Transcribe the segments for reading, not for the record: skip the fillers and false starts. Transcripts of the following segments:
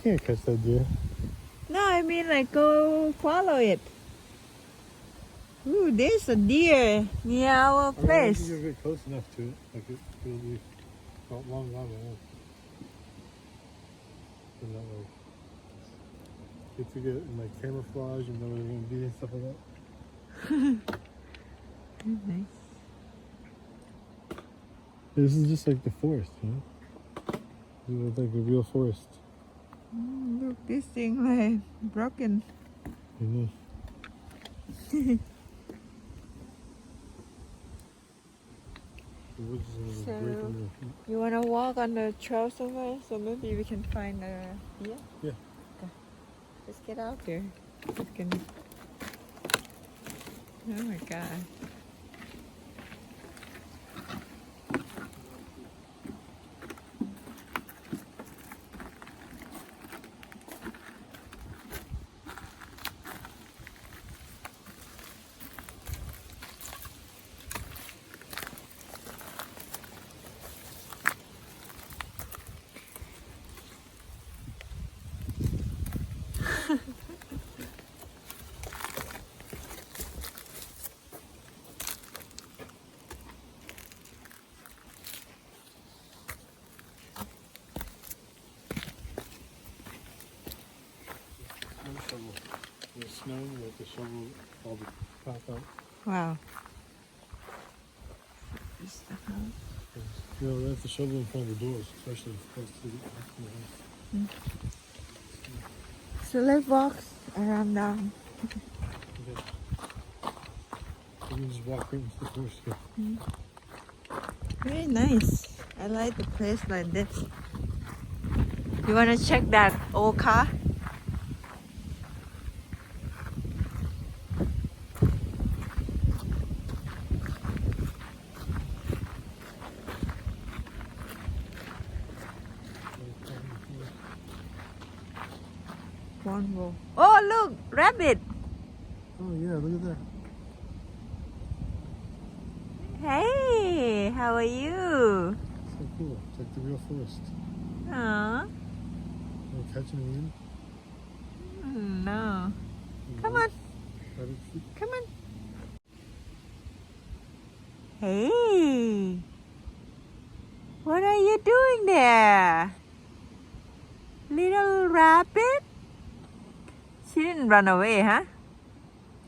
can't catch that deer. No, I mean like go follow it. Ooh, there's a deer near our I place. think you'll get close enough to it. Like it'll be long enough. And not like get to get in like camouflage and know where they're gonna be and stuff like that. Nice. This is just like the forest, you know? This is like a real forest. Look, this thing like broken. You know? The woods is So, breaking under your feet. You wanna walk on the trail somewhere? So maybe we can find a deer? Yeah. Okay. Let's get out there. Oh my god. Shovel. When it's snowing, you have to shovel all the path out. Wow. You know, we have to shovel in front of the doors, especially close to the house. So let's walk around down. Okay. You can just walk right into the forest here. Very nice. I like the place like this. You wanna check that old car? Cornwall. Oh look, rabbit. Oh yeah, look at that. Hey, how are you? So cool. It's like the real forest. Aw. We're catching them No. Come on. Come on. Hey. What are you doing there? Little rabbit? She didn't run away, huh?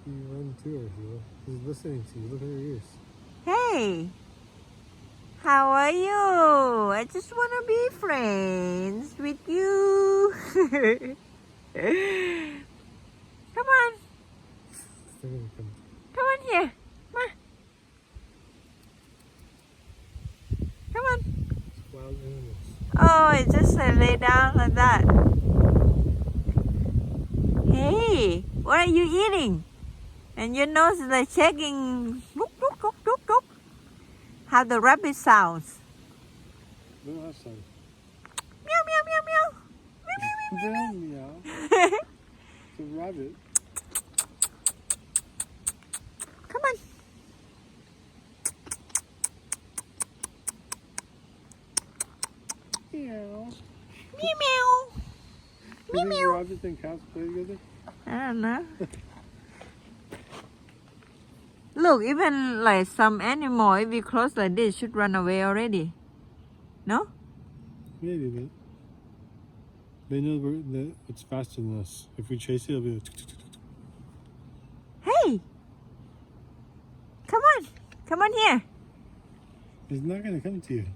He ran to her, Sheila. He's listening to you. Look at her ears. Hey. How are you? I just want to be friends with you. Come on. Come on here. Come on. Come on. Wild animals. Oh, it just lay down like that. Hey, what are you eating? And your nose is like shaking. Look, look, look, look, look. How the rabbit sounds. They don't have some. Meow, meow, meow, meow. They don't meow. It's a rabbit. Come on. Meow. Meow, meow. You think rabbits and cats play together? I don't know. Look, even like some animal, if we close like this, should run away already. No? Maybe, but they know that it's faster than us. If we chase it, it'll be like... Hey! Come on. Come on here. It's not going to come to you.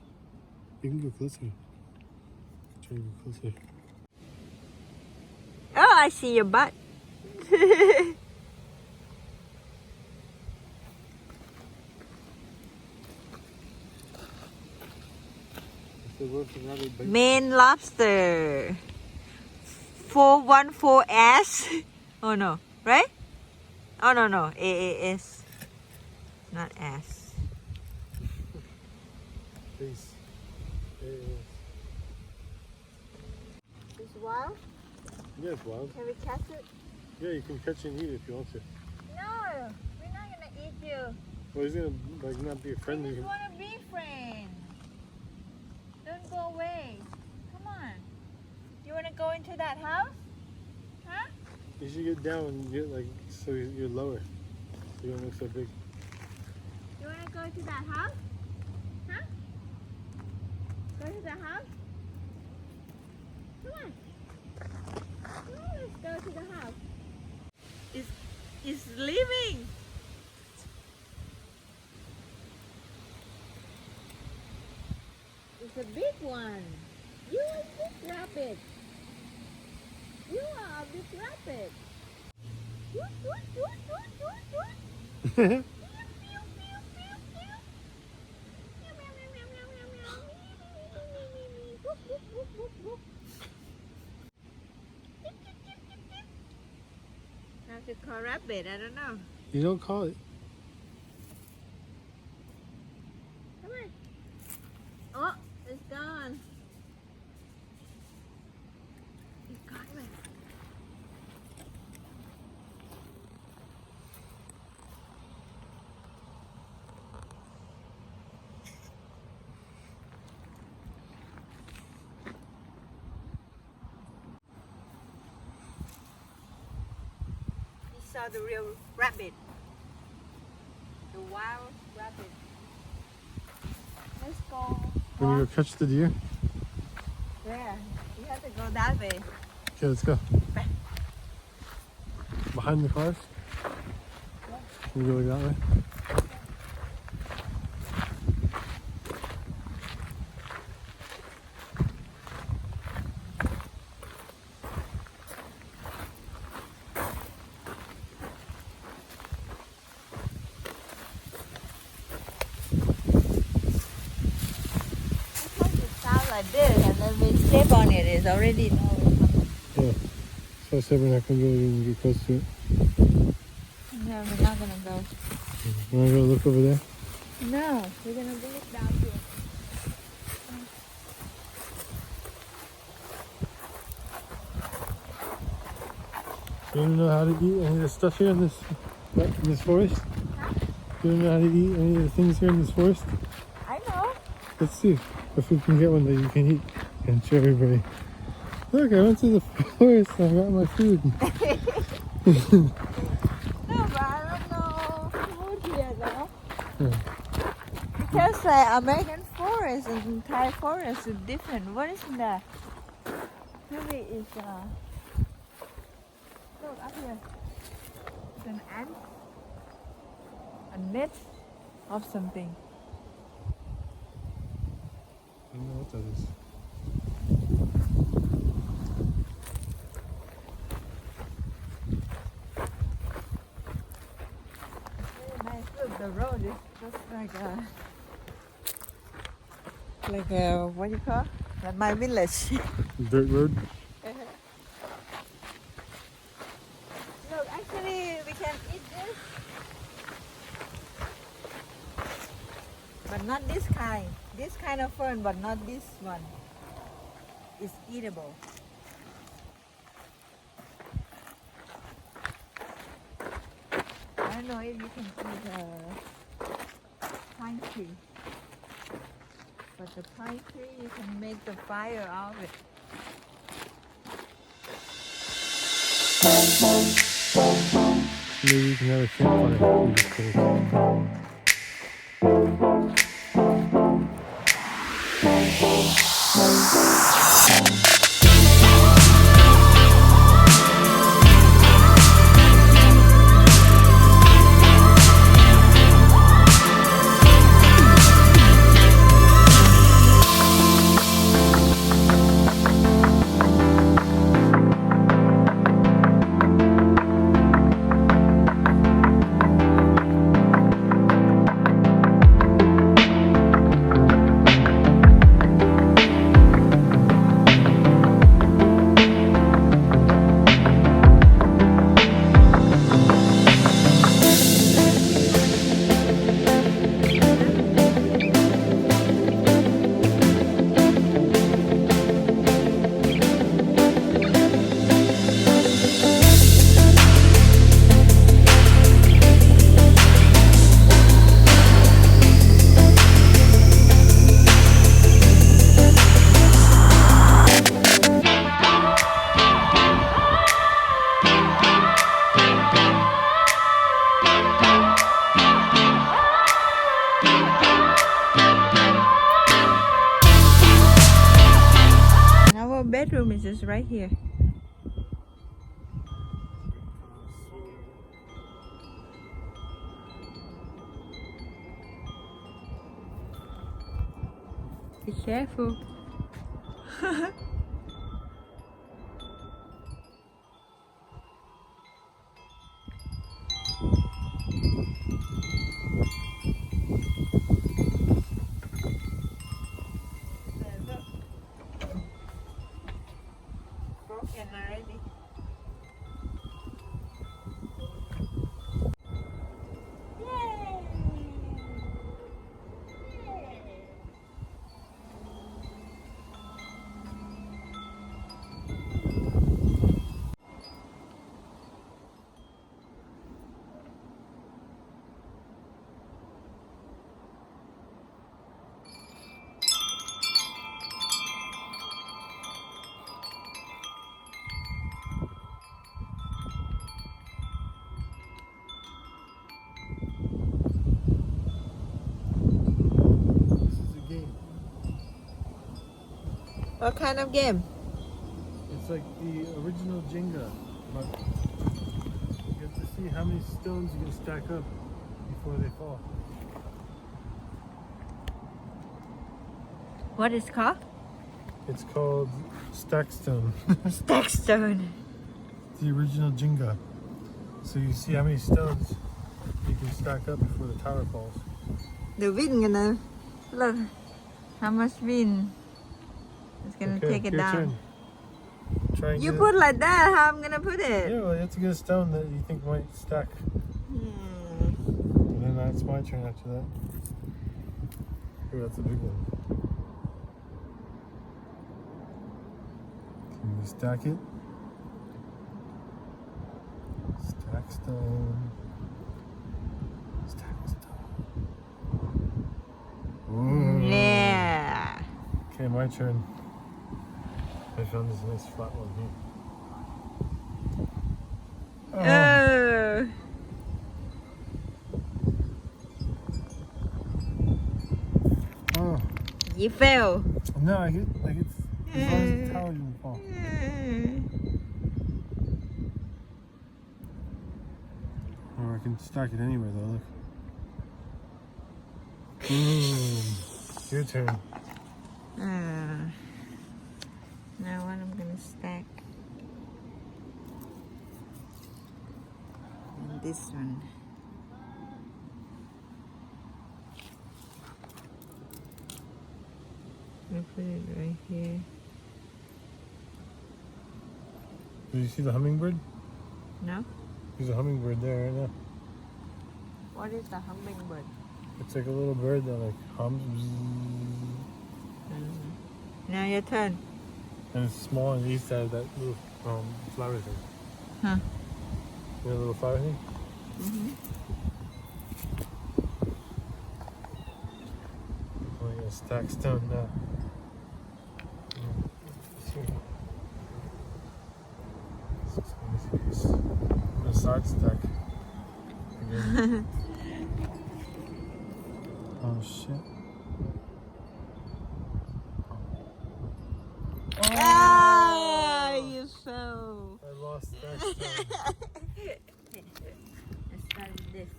You can go closer. Try to go closer. Oh, I see your butt. Maine lobster. 414S. Oh no, right? Oh no, AAS. Not S. Peace. It's wild? Yeah, it's wild. Can we catch it? Yeah, you can catch and eat it if you want to. No, we're not gonna eat you. Well, he's gonna like not be a friendly. We just wanna be friends. Don't go away. Come on. You wanna go into that house? Huh? You should get down and get like so you're lower. So you don't look so big. You wanna go to that house? Huh? Go to the house? Come on. Come on, let's go to the house. It's leaving. It's a big one. You are a big rabbit. You are a big rabbit. Woot, woot, woot, woot, woot, woot. Meow, meow, meow, meow, meow. Meow, meow, meow, meow, meow, meow, meow. Me, me, me, me, me, me. Whoop, whoop, whoop, whoop, whoop. Tip, tip, tip, tip, tip. How to call rabbit? I don't know. You don't call it. Come on. Oh, it's gone. It's gone. You saw the real rabbit. The wild rabbit. Let's go. Can we go catch the deer? Yeah, you have to go that way. Okay, let's go. Behind the cars? Can we go like that way? Because it sounds like this, and then we step on it, it's already know it's coming. Yeah. So I said we're not going to go even get close to it. No, we're not gonna go. You want to go look over there? No, we're gonna bring it down here. You don't know how to eat any of the stuff here in this forest? Huh? You don't know how to eat any of the things here in this forest? I know. Let's see if we can get one that you can eat and show everybody. Look, I went to the forest and I got my food. No, but I don't know food here though. Yeah. Because American forest and Thai forest is different. What is that? Maybe it's look up here. It's an ant. A net of something. I don't know what that is. Very nice. Look, the road is just like a what do you call? Like my village. Dirt road? Look, actually we can eat this. But not this kind. This kind of fern, but not this one. It's eatable. I don't know if you can eat a pine tree. But the pine tree, you can make the fire out of it. Maybe you can have a campfire in this place. right here. Be careful. Broken already. What kind of game? It's like the original Jenga, but you have to see how many stones you can stack up before they fall. What is called? It's called stack stone. Stack stone. It's the original Jenga. So you see how many stones you can stack up before the tower falls. The wind gonna look how much wind. It's gonna Okay, take it your down. turn. Try and You get put like that, how I'm gonna put it. it? Yeah, well, you have to get a stone that you think might stack. And then that's my turn after that. Oh, that's a big one. Can you stack it? Stack stone. Stack stone. Ooh. Yeah. Okay, my turn. I found this nice flat one here. Oh. Oh. You fell. No, I get like it's as long as the tower didn't fall. Or I can stack it anywhere though, look. Boom. Your turn. Now what I'm gonna stack. And this one. I put it right here. Did you see the hummingbird? No? There's a hummingbird there right now. What is the hummingbird? It's like a little bird that like hums. Now your turn. And it's small on the east side of that little flower thing. Huh. You know, little flower thing? Mm-hmm. Oh, yeah, stack stone now. I'm gonna side stack again. Oh shit. Ah, you fell. I lost that stone. I started this.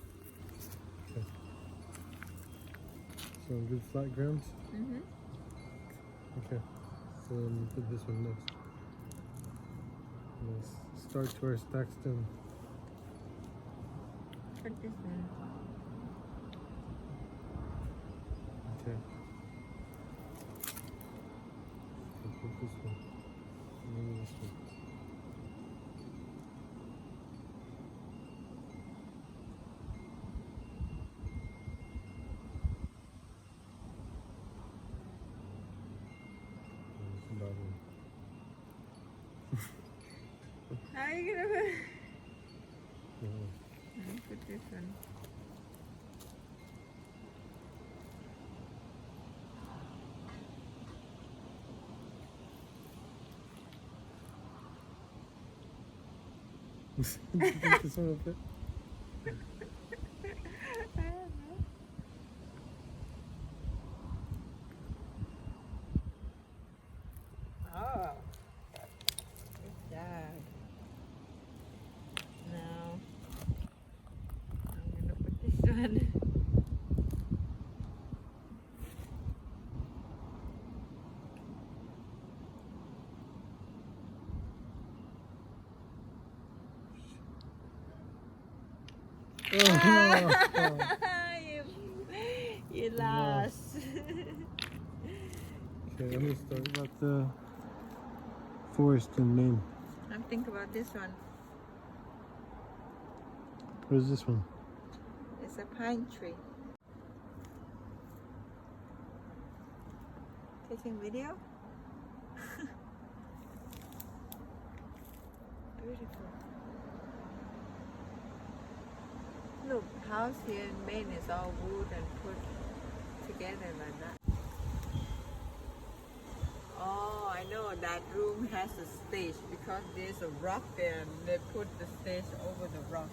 So good flat ground? Mm-hmm. Okay. So let me put this one next. Let's start to our stack stone. Put this one. Okay. So put this one. And then this one. How are you gonna put? Yeah. Let me put this one. Put this one up there. Oh. one. Oh, no. You lost. Okay, let me start about the forest in Maine. I'm thinking about this one. What is this one? It's a pine tree. Taking video? Beautiful. Look, house here in Maine is all wood and put together like that. Oh, I know that room has a stage because there's a rock there and they put the stage over the rock.